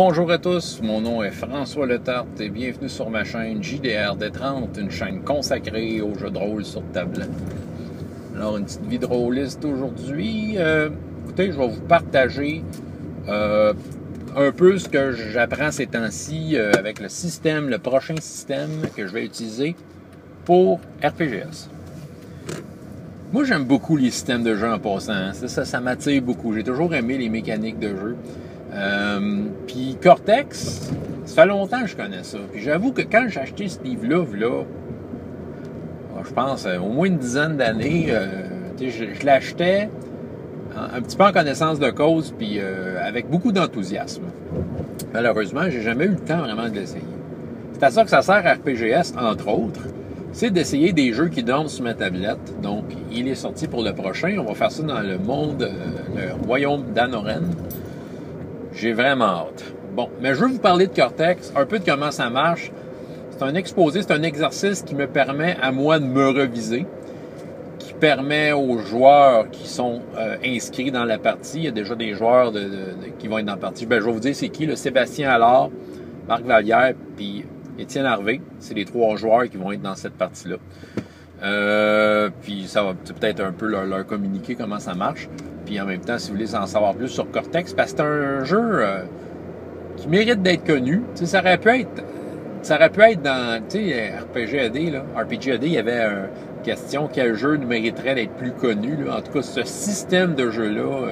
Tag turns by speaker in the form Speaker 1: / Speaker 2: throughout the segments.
Speaker 1: Bonjour à tous, mon nom est François Letarte et bienvenue sur ma chaîne JDR D30, une chaîne consacrée aux jeux de rôle sur tablette. Alors, une petite vie de rôliste aujourd'hui. Écoutez, je vais vous partager un peu ce que j'apprends ces temps-ci avec le prochain système que je vais utiliser pour RPGS. Moi, j'aime beaucoup les systèmes de jeu en passant. Ça m'attire beaucoup. J'ai toujours aimé les mécaniques de jeu. Puis Cortex, ça fait longtemps que je connais ça. Puis j'avoue que quand j'ai acheté ce livre-là, je pense au moins une dizaine d'années, je l'achetais un petit peu en connaissance de cause, puis avec beaucoup d'enthousiasme. Malheureusement, j'ai jamais eu le temps vraiment de l'essayer. C'est à ça que ça sert à RPGS, entre autres. C'est d'essayer des jeux qui dorment sur ma tablette. Donc, il est sorti pour le prochain. On va faire ça dans le monde, le royaume d'Anoren. J'ai vraiment hâte. Bon, mais je veux vous parler de Cortex, un peu de comment ça marche. C'est un exposé, c'est un exercice qui me permet à moi de me reviser, qui permet aux joueurs qui sont inscrits dans la partie, il y a déjà des joueurs qui vont être dans la partie, je vais vous dire c'est qui, le Sébastien Allard, Marc Vallière, puis Étienne Harvey, c'est les trois joueurs qui vont être dans cette partie-là. Puis ça va peut-être un peu leur communiquer comment ça marche. Puis en même temps, si vous voulez en savoir plus sur Cortex, parce que c'est un jeu qui mérite d'être connu. Tu sais, ça aurait pu être dans, tu sais, RPG-AD, il y avait une question, quel jeu mériterait d'être plus connu, là. En tout cas, ce système de jeu-là,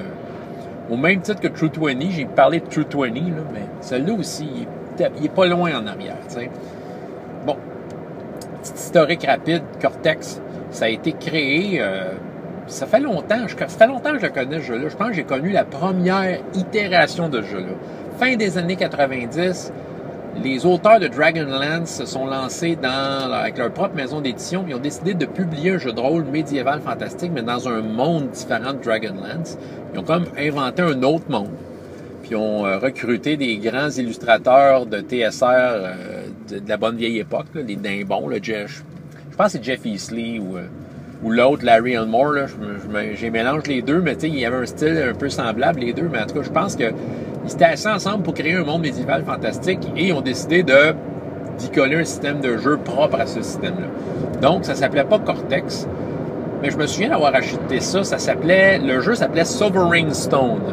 Speaker 1: au même titre que True 20, j'ai parlé de True 20, là, mais celui-là aussi, il est pas loin en arrière, tu sais. Bon, petite historique rapide, Cortex, ça a été créé... ça fait longtemps que je connais ce jeu-là. Je pense que j'ai connu la première itération de ce jeu-là. Fin des années 90, les auteurs de Dragonlance se sont lancés avec leur propre maison d'édition. Ils ont décidé de publier un jeu de rôle médiéval fantastique, mais dans un monde différent de Dragonlance. Ils ont comme inventé un autre monde. Puis ils ont recruté des grands illustrateurs de TSR de la bonne vieille époque, là, les Dimbons, je pense que c'est Jeff Easley ou l'autre, Larry Elmore, là, j'ai mélange les deux, mais tu sais, il y avait un style un peu semblable, les deux, mais en tout cas, je pense qu'ils s'étaient assis ensemble pour créer un monde médiéval fantastique et ils ont décidé d'y coller un système de jeu propre à ce système-là. Donc, ça s'appelait pas Cortex, mais je me souviens d'avoir acheté ça, le jeu s'appelait Sovereign Stone.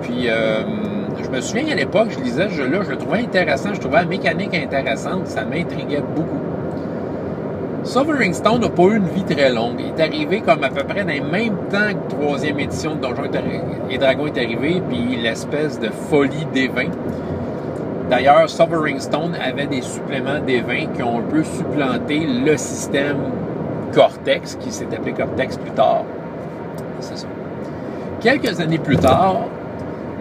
Speaker 1: Puis, je me souviens à l'époque, je lisais ce jeu-là, je le trouvais intéressant, je trouvais la mécanique intéressante, ça m'intriguait beaucoup. Sovereign Stone n'a pas eu une vie très longue. Il est arrivé comme à peu près dans le même temps que la 3e édition de Donjons et Dragons est arrivée, puis l'espèce de folie des vins. D'ailleurs, Sovereign Stone avait des suppléments des vins qui ont un peu supplanté le système Cortex, qui s'est appelé Cortex plus tard. C'est ça. Quelques années plus tard,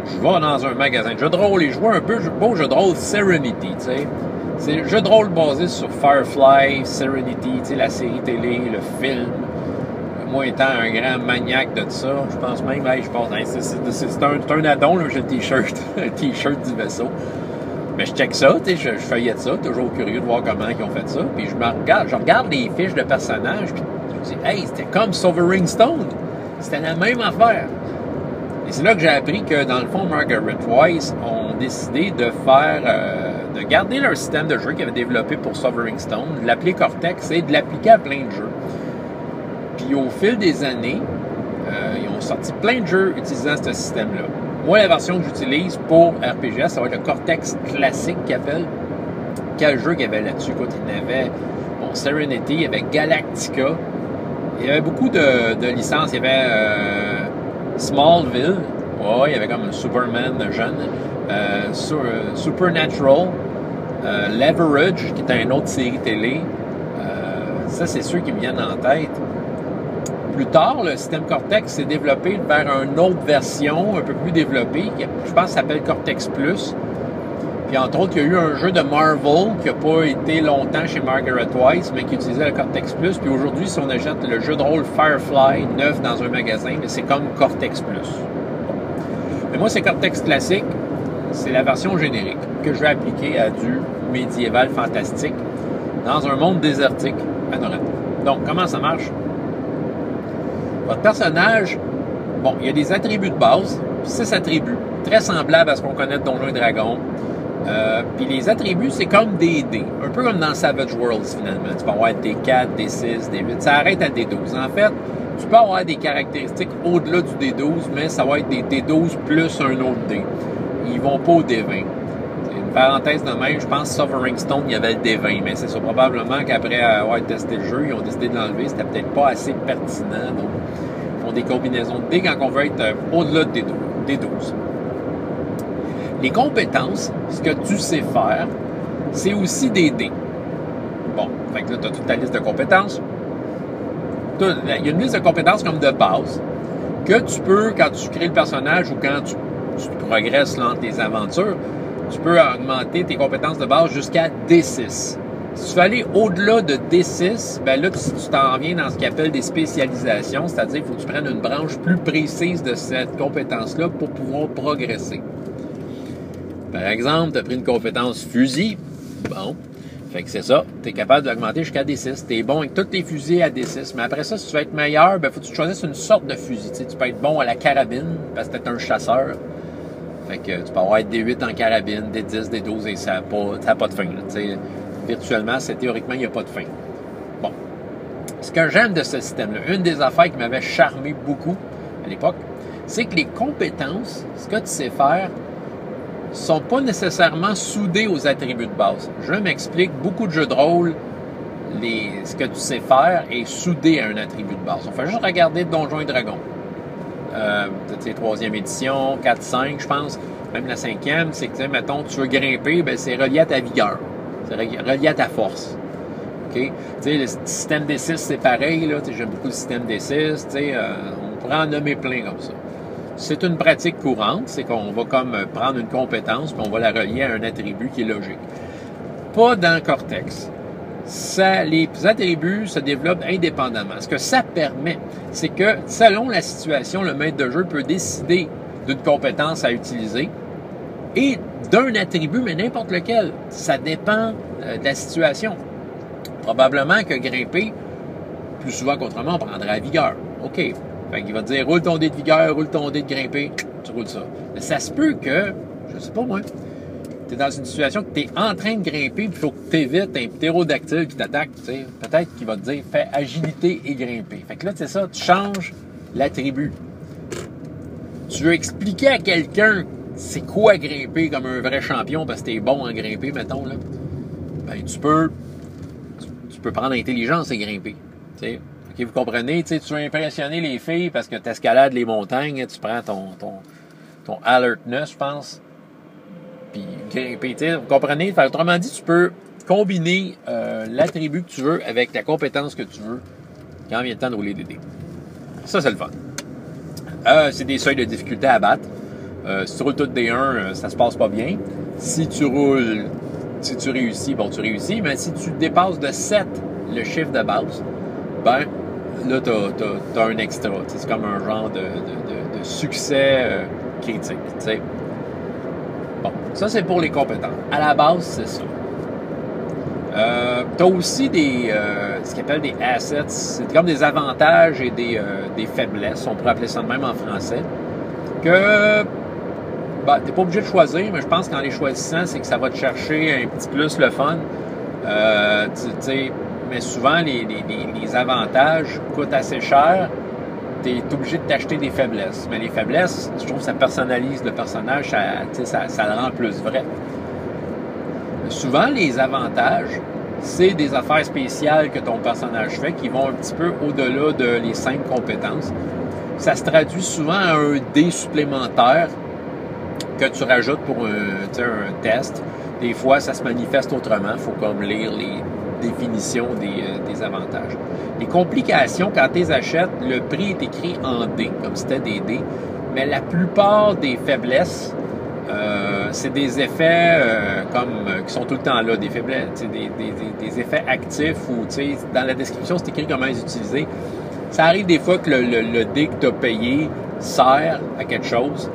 Speaker 1: je vais dans un magasin de jeux de rôle et je vois un peu beau jeu de rôle Serenity, tu sais. C'est un jeu de rôle basé sur Firefly, Serenity, tu sais, la série télé, le film. Moi étant un grand maniaque de ça, je pense même, c'est un addon, là, j'ai le t-shirt, un t-shirt du vaisseau. Mais je check ça, tu sais, je feuillette ça, toujours curieux de voir comment ils ont fait ça. Puis je regarde les fiches de personnages, puis je me dis, hey, c'était comme Sovereign Stone. C'était la même affaire. Et c'est là que j'ai appris que, dans le fond, Margaret Weis ont décidé de de garder leur système de jeu qu'ils avaient développé pour Sovereign Stone, de l'appeler Cortex et de l'appliquer à plein de jeux. Puis au fil des années, ils ont sorti plein de jeux utilisant ce système-là. Moi, la version que j'utilise pour RPGS, ça va être le Cortex classique qu'ils appellent. Quel jeu qu'il y avait là-dessus? Écoute, il y avait Serenity, il y avait Galactica. Il y avait beaucoup de licences. Il y avait Smallville. Ouais, il y avait comme un Superman jeune. Supernatural. Leverage, qui était une autre série télé. Ça, c'est ceux qui me viennent en tête. Plus tard, le système Cortex s'est développé vers une autre version, un peu plus développée, je pense que ça s'appelle Cortex Plus. Puis entre autres, il y a eu un jeu de Marvel qui n'a pas été longtemps chez Margaret Weis, mais qui utilisait le Cortex Plus. Puis aujourd'hui, si on achète le jeu de rôle Firefly neuf dans un magasin, c'est comme Cortex Plus. Mais moi, c'est Cortex classique. C'est la version générique que je vais appliquer à du médiéval fantastique dans un monde désertique à Noren. Donc, comment ça marche? Votre personnage, bon, il y a des attributs de base, 6 attributs. très semblable à ce qu'on connaît de Donjons et Dragons. Puis les attributs, c'est comme des dés. Un peu comme dans Savage Worlds, finalement. Tu peux avoir des 4, des 6, des 8. Ça arrête à des 12. En fait, tu peux avoir des caractéristiques au-delà du D12, mais ça va être des D12 plus un autre dé. Ils vont pas au D20. C'est une parenthèse de même. Je pense que Sovereign Stone, il y avait le D20, mais c'est ça. Probablement qu'après avoir testé le jeu, ils ont décidé de l'enlever. C'était peut-être pas assez pertinent. Donc, ils font des combinaisons de dés quand on veut être au-delà de D12. Les compétences, ce que tu sais faire, c'est aussi des dés. Bon, fait que là, tu as toute ta liste de compétences. Il y a une liste de compétences comme de base que tu peux, quand tu crées le personnage ou quand tu progresses dans tes aventures, tu peux augmenter tes compétences de base jusqu'à D6. Si tu veux aller au-delà de D6, ben là, tu t'en viens dans ce qu'on appelle des spécialisations, c'est-à-dire qu'il faut que tu prennes une branche plus précise de cette compétence-là pour pouvoir progresser. Par exemple, tu as pris une compétence fusil. Bon, fait que c'est ça. Tu es capable d'augmenter jusqu'à D6. Tu es bon avec tous tes fusils à D6. Mais après ça, si tu veux être meilleur, il faut que tu choisisses une sorte de fusil. Tu sais, tu peux être bon à la carabine, parce que tu es un chasseur. Fait que tu peux avoir D8 en carabine, D10, D12, et ça n'a pas de fin. Là, virtuellement, théoriquement, il n'y a pas de fin. Bon. Ce que j'aime de ce système-là, une des affaires qui m'avait charmé beaucoup à l'époque, c'est que les compétences, ce que tu sais faire, sont pas nécessairement soudés aux attributs de base. Je m'explique, beaucoup de jeux de rôle, ce que tu sais faire est soudé à un attribut de base. On fait juste regarder Donjons et Dragons. C'est 3e édition, 4, 5, je pense. Même la 5e, c'est que, mettons, tu veux grimper, ben, c'est relié à ta vigueur. C'est relié à ta force. Okay? Le système D6, c'est pareil. J'aime beaucoup le système D6. On pourrait en nommer plein comme ça. C'est une pratique courante, c'est qu'on va comme prendre une compétence puis on va la relier à un attribut qui est logique. Pas dans Cortex. Les attributs se développent indépendamment. Ce que ça permet, c'est que selon la situation, le maître de jeu peut décider d'une compétence à utiliser et d'un attribut, mais n'importe lequel. Ça dépend de la situation. Probablement que grimper, plus souvent qu'autrement, on prendrait la vigueur. OK. Fait qu'il va te dire, roule ton dé de vigueur, roule ton dé de grimper, tu roules ça. Mais ça se peut que, je sais pas moi, tu es dans une situation que tu es en train de grimper, puis il faut que tu évites un ptérodactyle qui t'attaque, tu sais. Peut-être qu'il va te dire, fais agilité et grimper. Fait que là, c'est ça, tu changes l'attribut. Tu veux expliquer à quelqu'un c'est quoi grimper comme un vrai champion parce que t'es bon en grimper, mettons, là. Ben, tu peux prendre l'intelligence et grimper, tu sais. Okay, vous comprenez, tu veux impressionner les filles parce que tu escalades les montagnes, tu prends ton alertness, je pense, puis grimper, vous comprenez? Enfin, autrement dit, tu peux combiner l'attribut que tu veux avec la compétence que tu veux quand vient le temps de rouler des dés. Ça, c'est le fun. C'est des seuils de difficulté à battre. Si tu roules tout D1, ça se passe pas bien. Si tu réussis, bon, tu réussis, mais si tu dépasses de 7 le chiffre de base, ben, là, t'as un extra. C'est comme un genre de succès critique. T'sais. Bon, ça, c'est pour les compétences. À la base, c'est ça. T'as aussi ce qu'on appelle des assets. C'est comme des avantages et des faiblesses. On pourrait appeler ça de même en français. Que t'es pas obligé de choisir, mais je pense qu'en les choisissant, c'est que ça va te chercher un petit plus le fun. Mais souvent, les avantages coûtent assez cher. Tu es obligé de t'acheter des faiblesses. Mais les faiblesses, je trouve que ça personnalise le personnage, ça le rend plus vrai. Souvent, les avantages, c'est des affaires spéciales que ton personnage fait qui vont un petit peu au-delà de les 5 compétences. Ça se traduit souvent à un dé supplémentaire que tu rajoutes pour un test. Des fois, ça se manifeste autrement. Il faut comme lire les définition des avantages. Les complications, quand tu les achètes, le prix est écrit en dés, comme c'était des dés, mais la plupart des faiblesses, c'est des effets qui sont tout le temps là, des faiblesses, des effets actifs ou dans la description, c'est écrit comment les utiliser. Ça arrive des fois que le dé que tu as payé sert à quelque chose.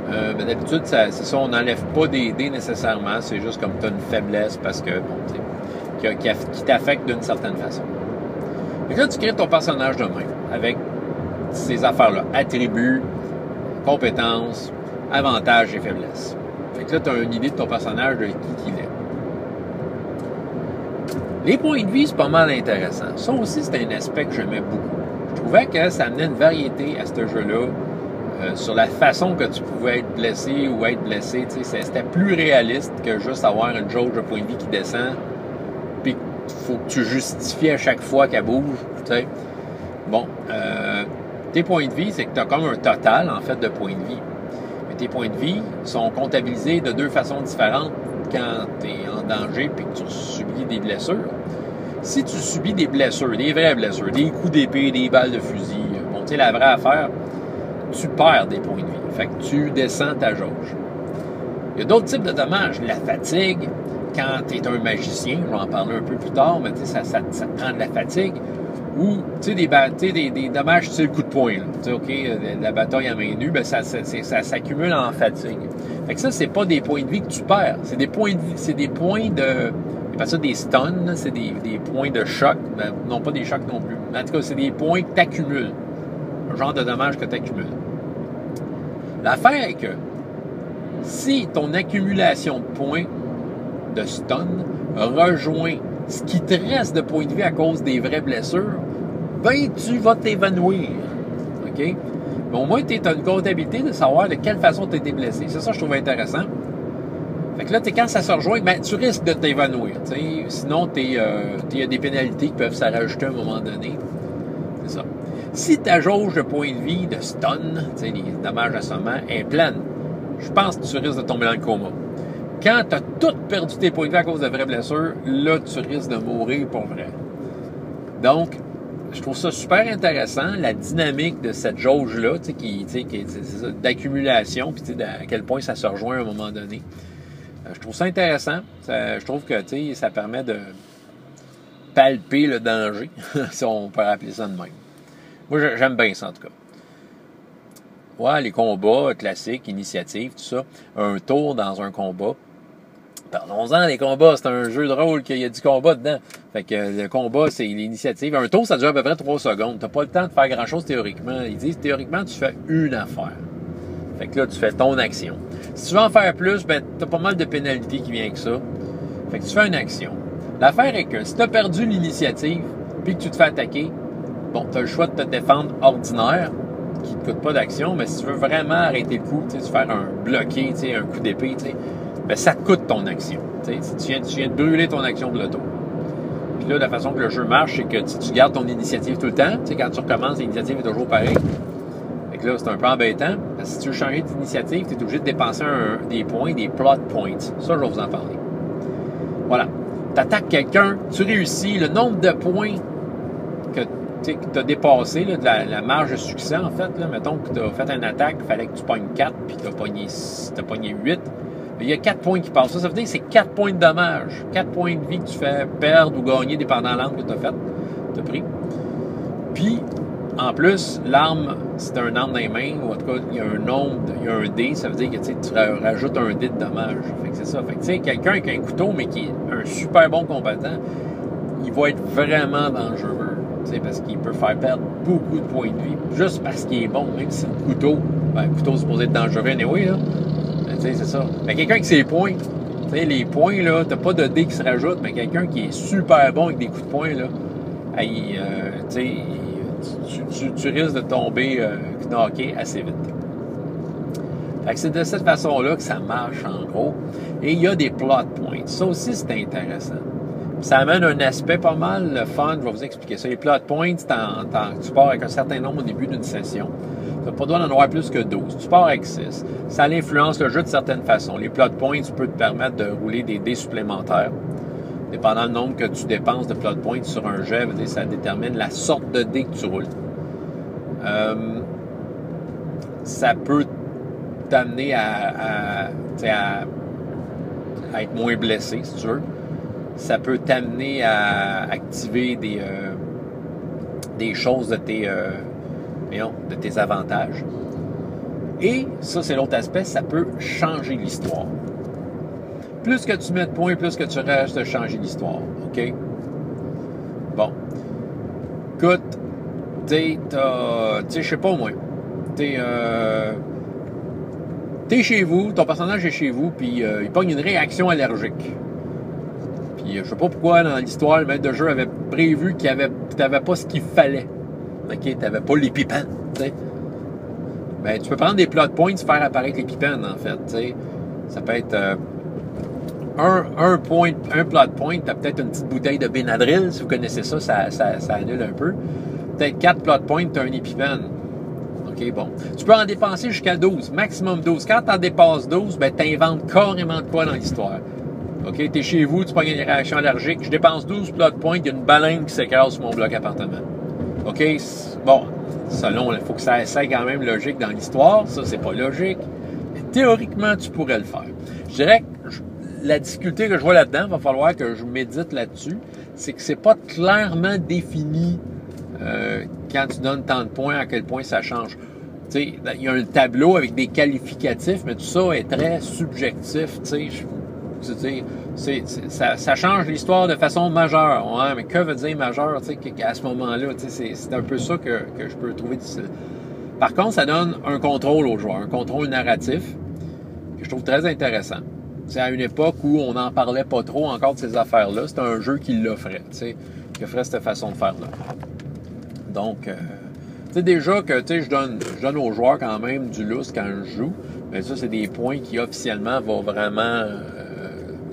Speaker 1: Mais d'habitude, c'est ça, on n'enlève pas des dés nécessairement, c'est juste comme tu as une faiblesse parce que, qui t'affecte d'une certaine façon. Et là, tu crées ton personnage de même, avec ces affaires-là, attributs, compétences, avantages et faiblesses. Fait que là, tu as une idée de ton personnage, de qui qu'il est. Les points de vie, c'est pas mal intéressant. Ça aussi, c'est un aspect que j'aimais beaucoup. Je trouvais que ça amenait une variété à ce jeu-là sur la façon que tu pouvais être blessé ou être blessé. C'était plus réaliste que juste avoir une jauge de points de vie qui descend puis qu'il faut que tu justifies à chaque fois qu'elle bouge. T'sais. Bon, tes points de vie, c'est que tu as comme un total, en fait, de points de vie. Mais tes points de vie sont comptabilisés de deux façons différentes quand tu es en danger et que tu subis des blessures. Si tu subis des blessures, des vraies blessures, des coups d'épée, des balles de fusil, bon, tu sais, la vraie affaire, tu perds des points de vie. Fait que tu descends ta jauge. Il y a d'autres types de dommages. La fatigue, quand tu es un magicien, je vais en parler un peu plus tard, mais ça te prend de la fatigue. Ou, tu sais, des dommages, tu sais, le coup de poing. Tu sais, OK, la bataille à main nue, ben ça s'accumule en fatigue. Fait que ça, c'est pas des points de vie que tu perds. C'est des points de vie, c'est des points de... On appelle ça des stuns, c'est des points de choc. Ben, non, pas des chocs non plus. Mais en tout cas, c'est des points que tu accumules. Un genre de dommage que tu accumules. L'affaire est que si ton accumulation de points de stun rejoint ce qui te reste de points de vie à cause des vraies blessures, ben tu vas t'évanouir. OK? Mais au moins, tu as une comptabilité de savoir de quelle façon tu as été blessé. C'est ça que je trouve intéressant. Fait que là, quand ça se rejoint, ben, tu risques de t'évanouir. T'sais. Sinon, il y a des pénalités qui peuvent se rajouter à un moment donné. C'est ça. Si ta jauge de points de vie, de stun, les dommages assommants, est pleine, je pense que tu risques de tomber dans le coma. Quand tu as tout perdu tes points de vie à cause de vraies blessures, là, tu risques de mourir pour vrai. Donc, je trouve ça super intéressant, la dynamique de cette jauge-là, d'accumulation, puis à quel point ça se rejoint à un moment donné. Je trouve ça intéressant. Je trouve que ça permet de palper le danger, si on peut appeler ça de même. Moi, j'aime bien ça, en tout cas. Ouais, les combats classiques, initiatives, tout ça. Un tour dans un combat. Parlons-en, les combats, c'est un jeu de rôle qu'il y a du combat dedans. Fait que le combat, c'est l'initiative. Un tour, ça dure à peu près 3 secondes. T'as pas le temps de faire grand-chose théoriquement. Ils disent, théoriquement, tu fais une affaire. Fait que là, tu fais ton action. Si tu veux en faire plus, ben, t'as pas mal de pénalités qui viennent avec ça. Fait que tu fais une action. L'affaire est que si t'as perdu l'initiative, puis que tu te fais attaquer, bon, t'as le choix de te défendre ordinaire, qui ne coûte pas d'action, mais si tu veux vraiment arrêter le coup, tu faire un bloqué, un coup d'épée, ben, ça te coûte ton action. Si tu viens de brûler ton action de l'auto. Puis là, la façon que le jeu marche, c'est que tu gardes ton initiative tout le temps. Quand tu recommences, l'initiative est toujours pareille. Fait que là, c'est un peu embêtant. Parce que si tu veux changer d'initiative, tu es obligé de dépenser des points, des plot points. Ça, je vais vous en parler. Voilà. Tu attaques quelqu'un, tu réussis, le nombre de points que tu as dépassé, là, de la marge de succès, en fait. Là, mettons que tu as fait une attaque, il fallait que tu pognes 4, puis tu as pogné 8. Il y a 4 points qui passent. Ça veut dire que c'est 4 points de dommage. 4 points de vie que tu fais perdre ou gagner, dépendant de l'arme que tu as pris. Puis, en plus, l'arme, c'est un arme dans les mains, ou en tout cas, il y a un nombre, il y a un dé, ça veut dire que tu rajoutes un dé de dommage. Fait que c'est ça. Fait que quelqu'un avec un couteau, mais qui est un super bon combattant, il va être vraiment dangereux. Parce qu'il peut faire perdre beaucoup de points de vie, juste parce qu'il est bon, même si le couteau, ben, le couteau est supposé être dangereux anyway, là. C'est ça. Mais quelqu'un qui ses points, les points, là, t'as pas de dés qui se rajoutent, mais quelqu'un qui est super bon avec des coups de poing, là, tu risques de tomber knocké assez vite. Fait que c'est de cette façon-là que ça marche, en gros. Et il y a des plot points. Ça aussi, c'est intéressant. Ça amène un aspect pas mal le fun. Je vais vous expliquer ça. Les plot points, tu pars avec un certain nombre au début d'une session. Tu n'as pas le droit d'en avoir plus que 12. Tu pars avec 6. Ça influence le jeu de certaines façons. Les plot points, tu peux te permettre de rouler des dés supplémentaires. Dépendant du nombre que tu dépenses de plot points sur un jet, ça détermine la sorte de dés que tu roules. Ça peut t'amener à être moins blessé, si tu veux. Ça peut t'amener à activer des choses de tes avantages. Et ça, c'est l'autre aspect, ça peut changer l'histoire. Plus que tu mets de points, plus que tu restes de changer l'histoire. OK? Bon. Écoute, je sais pas moi. T'es chez vous, ton personnage est chez vous, puis il pogne une réaction allergique. Puis je sais pas pourquoi, dans l'histoire, le maître de jeu avait prévu que t'avais pas ce qu'il fallait. OK? T'avais pas l'épipène, tu sais. Ben, tu peux prendre des plot points, faire apparaître l'épipène, en fait, tu sais. Ça peut être un plot point, t'as peut-être une petite bouteille de Benadryl, si vous connaissez ça, ça annule un peu. Peut-être 4 plot points, t'as un épipène. OK, bon. Tu peux en dépenser jusqu'à 12, maximum 12. Quand t'en dépasses 12, ben, t'inventes carrément de quoi dans l'histoire. OK, t'es chez vous, tu prends une réaction allergique, je dépense 12 plot points, il y a une baleine qui s'écrase sur mon bloc appartement. OK, bon, selon, il faut que ça essaie quand même logique dans l'histoire, ça, c'est pas logique. Mais théoriquement, tu pourrais le faire. Je dirais que la difficulté que je vois là-dedans, il va falloir que je médite là-dessus, c'est que c'est pas clairement défini quand tu donnes tant de points, à quel point ça change. Tu sais, il y a un tableau avec des qualificatifs, mais tout ça est très subjectif, tu sais. Ça change l'histoire de façon majeure. Ouais, mais que veut dire majeur, tu sais, à ce moment-là, tu sais, c'est un peu ça que je peux trouver difficile. Par contre, ça donne un contrôle aux joueurs, un contrôle narratif que je trouve très intéressant. C'est à une époque où on n'en parlait pas trop encore de ces affaires-là. C'est un jeu qui l'offrait, tu sais, qui offrait cette façon de faire-là. Donc, tu sais, déjà que, tu sais, je donne aux joueurs quand même du lousse quand je joue, mais ça, c'est des points qui officiellement vont vraiment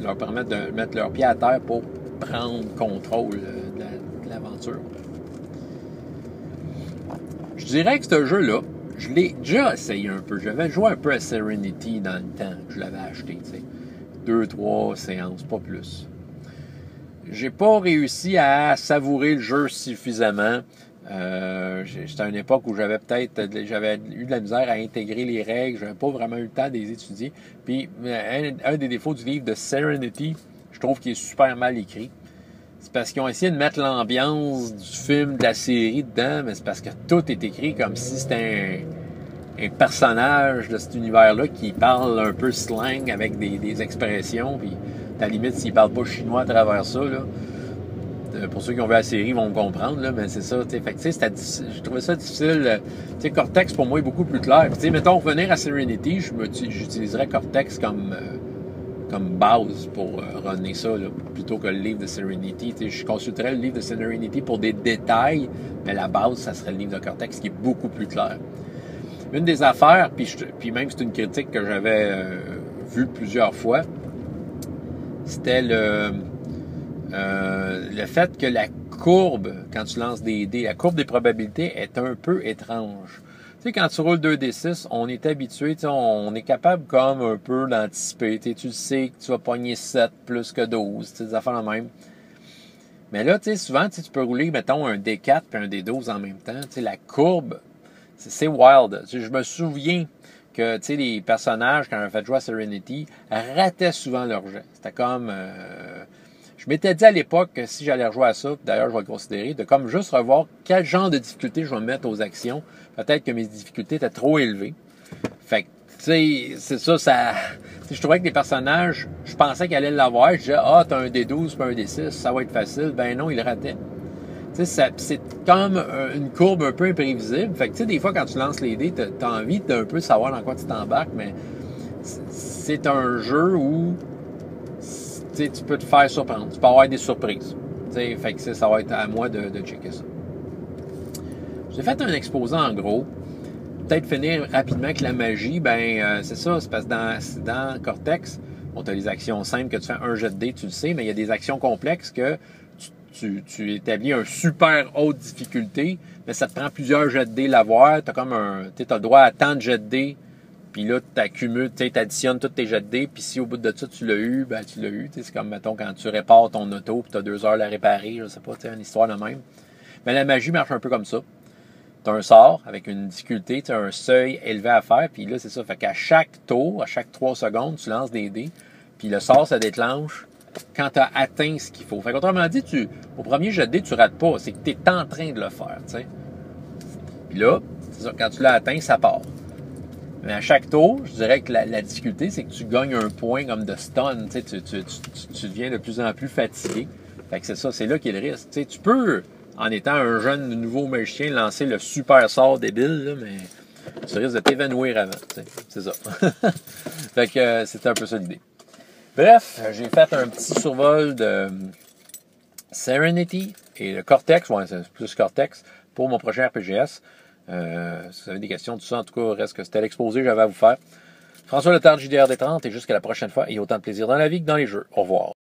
Speaker 1: leur permettre de mettre leur pied à terre pour prendre contrôle de l'aventure. Je dirais que ce jeu-là, je l'ai déjà essayé un peu. J'avais joué un peu à Serenity dans le temps que je l'avais acheté, tu sais. 2-3 séances, pas plus. J'ai pas réussi à savourer le jeu suffisamment. C'était à une époque où j'avais eu de la misère à intégrer les règles, j'avais pas vraiment eu le temps de les étudier. Puis un des défauts du livre de Serenity, je trouve qu'il est super mal écrit. C'est parce qu'ils ont essayé de mettre l'ambiance du film, de la série dedans, mais c'est parce que tout est écrit comme si c'était un personnage de cet univers-là qui parle un peu slang avec des expressions, puis à la limite, s'il parle pas chinois à travers ça, là. Pour ceux qui ont vu la série, ils vont me comprendre, là, mais c'est ça. Fait que, je trouvais ça difficile. Cortex, pour moi, est beaucoup plus clair. Puis, mettons, revenir à Serenity, j'utiliserais Cortex comme base pour runner ça, là, plutôt que le livre de Serenity. Je consulterais le livre de Serenity pour des détails, mais la base, ça serait le livre de Cortex qui est beaucoup plus clair. Une des affaires, puis même c'est une critique que j'avais vue plusieurs fois, c'était le fait que la courbe, quand tu lances des dés, la courbe des probabilités est un peu étrange. Tu sais, quand tu roules 2d6, on est habitué, on est capable comme un peu d'anticiper. Tu sais que tu vas pogner 7 plus que 12, des affaires la même. Mais là, tu sais, souvent, tu peux rouler, mettons, un D4 puis un D12 en même temps. Tu sais, la courbe, c'est wild. Tu sais, je me souviens que, tu sais, les personnages, quand on fait jouer à Serenity, rataient souvent leur jet. C'était comme... je m'étais dit à l'époque que si j'allais rejouer à ça, d'ailleurs je vais le considérer, de comme juste revoir quel genre de difficulté je vais mettre aux actions. Peut-être que mes difficultés étaient trop élevées. Fait que, tu sais, c'est ça, je trouvais que les personnages, je pensais qu'ils allaient l'avoir. Je disais, t'as un D12 puis un D6, ça va être facile. Ben non, ils rataient. Tu sais, c'est comme une courbe un peu imprévisible. Fait que, tu sais, des fois, quand tu lances les dés, t'as envie d'un peu savoir dans quoi tu t'embarques, mais c'est un jeu où tu peux te faire surprendre. Tu peux avoir des surprises. Fait que ça va être à moi de checker ça. J'ai fait un exposé en gros. Peut-être finir rapidement avec la magie. C'est ça. C'est parce que dans Cortex, on a les actions simples que tu fais un jet de dés, tu le sais, mais il y a des actions complexes que tu établis un super haute difficulté, mais ça te prend plusieurs jets de dés l'avoir. Tu as le droit à tant de jets de dés. Puis là, tu accumules, tu additionnes tous tes jets de dés, puis si au bout de ça, tu l'as eu, ben tu l'as eu. C'est comme, mettons, quand tu répares ton auto, puis tu as 2 heures à la réparer, je sais pas, une histoire de même. Mais la magie marche un peu comme ça. Tu as un sort avec une difficulté, tu as un seuil élevé à faire, puis là, c'est ça. Fait qu'à chaque tour, à chaque 3 secondes, tu lances des dés, puis le sort, ça déclenche quand tu as atteint ce qu'il faut. Fait qu'autrement dit, au premier jet de dés, tu rates pas. C'est que tu es en train de le faire, tu sais. Puis là, c'est ça, quand tu l'as atteint, ça part. Mais à chaque tour, je dirais que la difficulté, c'est que tu gagnes un point comme de stun. Tu deviens de plus en plus fatigué. Fait que c'est ça, c'est là qu'est le risque. Tu peux, en étant un jeune nouveau magicien, lancer le super sort débile, là, mais tu risques de t'évanouir avant. C'est ça. Fait que c'était un peu ça l'idée. Bref, j'ai fait un petit survol de Serenity et le Cortex, ouais, c'est plus Cortex, pour mon prochain RPGS. Si vous avez des questions, tout ça, en tout cas, reste que c'était l'exposé que j'avais à vous faire. François Letard, JDR des 30, et jusqu'à la prochaine fois, et autant de plaisir dans la vie que dans les jeux. Au revoir.